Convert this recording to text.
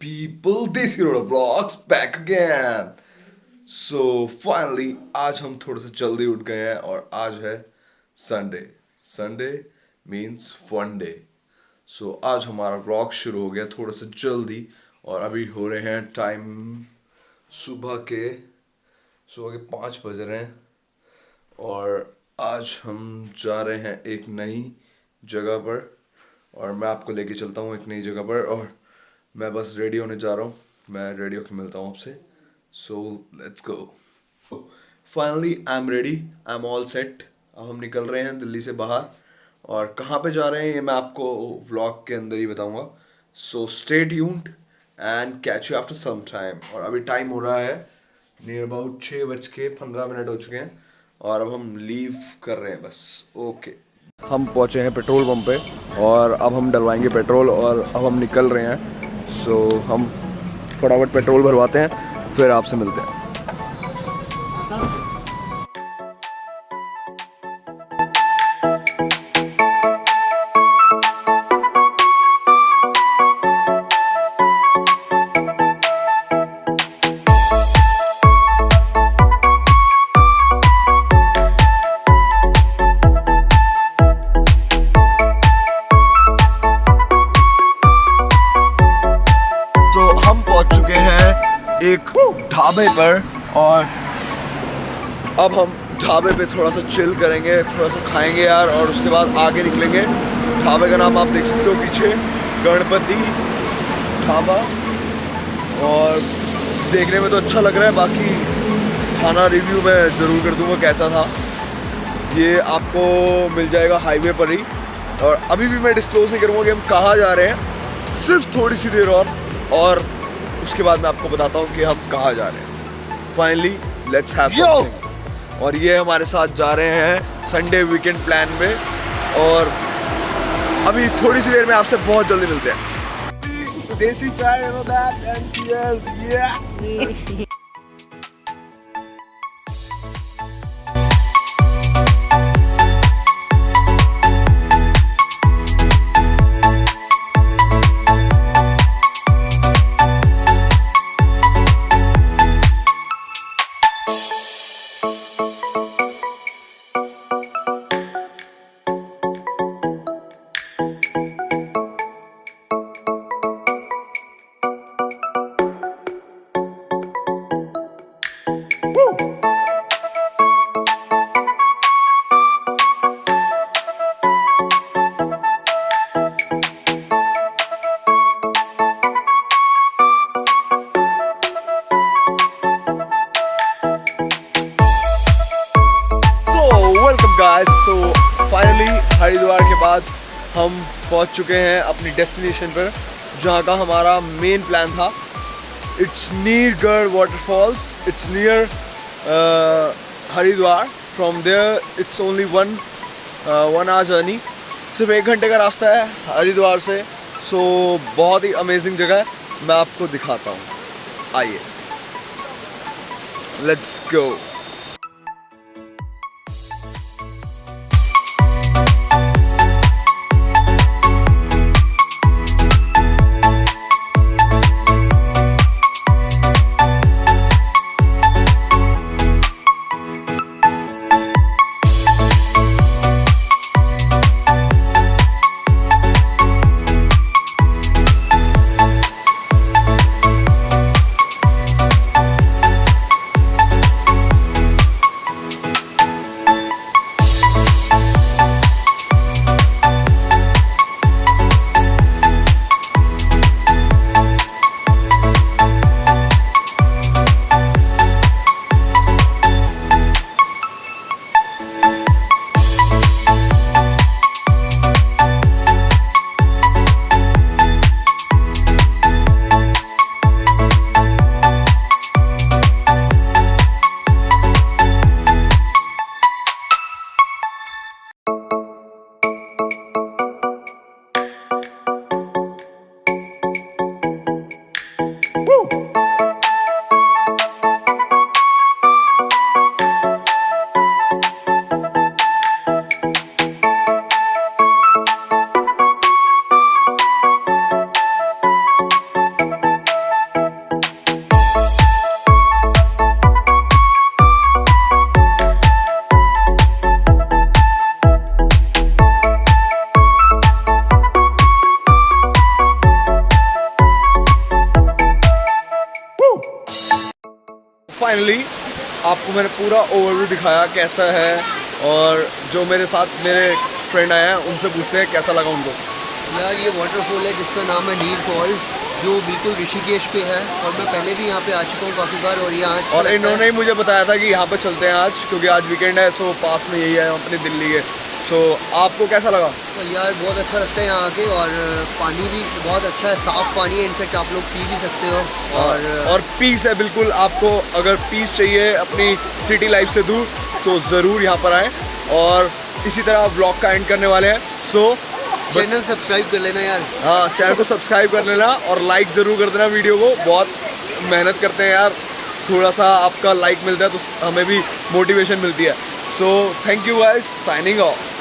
people, this hero vlogs back again. So finally आज हम थोड़ा सा जल्दी उठ गए हैं और आज है Sunday. Sunday means fun day. So आज हमारा व्लॉग शुरू हो गया थोड़ा सा जल्दी और अभी हो रहे हैं टाइम सुबह के 5 बज रहे हैं और आज हम जा रहे हैं एक नई जगह पर और मैं आपको लेके चलता हूँ एक नई जगह पर और मैं बस रेडी होने जा रहा हूँ. मैं रेडी होकर मिलता हूँ आपसे. So let's go. Finally I am ready, I am all set. अब हम निकल रहे हैं दिल्ली से बाहर और कहाँ पे जा रहे हैं ये मैं आपको व्लॉग के अंदर ही बताऊँगा. So stay tuned and catch you after some time. और अभी टाइम हो रहा है नियर अबाउट 6:15 हो चुके हैं और अब हम लीव कर रहे हैं बस. ओके हम पहुँचे हैं पेट्रोल पंप पे और अब हम डलवाएंगे पेट्रोल और अब हम निकल रहे हैं. सो हम फटाफट पेट्रोल भरवाते हैं फिर आपसे मिलते हैं. हम पहुंच चुके हैं एक ढाबे पर और अब हम ढाबे पे थोड़ा सा चिल करेंगे, थोड़ा सा खाएंगे यार और उसके बाद आगे निकलेंगे. ढाबे का नाम आप देख सकते हो पीछे, गणपति ढाबा. और देखने में तो अच्छा लग रहा है, बाकी खाना रिव्यू मैं ज़रूर कर दूंगा कैसा था. ये आपको मिल जाएगा हाईवे पर ही और अभी भी मैं डिस्क्लोज़ नहीं करूँगा कि हम कहाँ जा रहे हैं. सिर्फ थोड़ी सी देर और उसके बाद मैं आपको बताता हूँ कि हम कहाँ जा रहे हैं. Finally let's have something. और ये हमारे साथ जा रहे हैं संडे वीकेंड प्लान में और अभी थोड़ी सी देर में आपसे बहुत जल्दी मिलते हैं. देसी चाय and cheers. Guys, so finally Haridwar के बाद हम पहुंच चुके हैं अपनी डेस्टिनेशन पर जहां का हमारा मेन प्लान था. It's near waterfalls. It's near Haridwar. From there it's only one hour journey. सिर्फ 1 घंटे का रास्ता है हरिद्वार से. सो बहुत ही अमेजिंग जगह है, मैं आपको दिखाता हूँ. आइए लेट्स गो. मैंने पूरा ओवरव्यू दिखाया कैसा है, और जो मेरे साथ मेरे फ्रेंड आए हैं उनसे पूछते हैं कैसा लगा उनको। यार ये वाटरफॉल है जिसका नाम है नीर फॉल, जो बिल्कुल ऋषिकेश पे है, और मैं पहले भी यहाँ पे आ चुका हूँ काफ़ी बार, और यहाँ अच्छा और लगता इन्होंने है। ही मुझे बताया था कि यहाँ पे चलते हैं आज, क्योंकि आज वीकेंड है, सो पास में यही है अपनी दिल्ली के। सो आपको कैसा लगा? तो यार बहुत अच्छा लगता है यहाँ आके, और पानी भी बहुत अच्छा है, साफ़ पानी है, इनफेक्ट आप लोग पी भी सकते हो। और पीस है बिल्कुल। आपको अगर पीस चाहिए अपनी सिटी लाइफ से दूर, तो ज़रूर यहाँ पर आएँ। और इसी तरह ब्लॉग का एंड करने वाले हैं। सो चैनल सब्सक्राइब कर लेना यार। हाँ, चैनल को सब्सक्राइब कर लेना और लाइक ज़रूर कर देना वीडियो को। बहुत मेहनत करते हैं यार, थोड़ा सा आपका लाइक मिलता है तो हमें भी मोटिवेशन मिलती है। So thank you guys, signing off.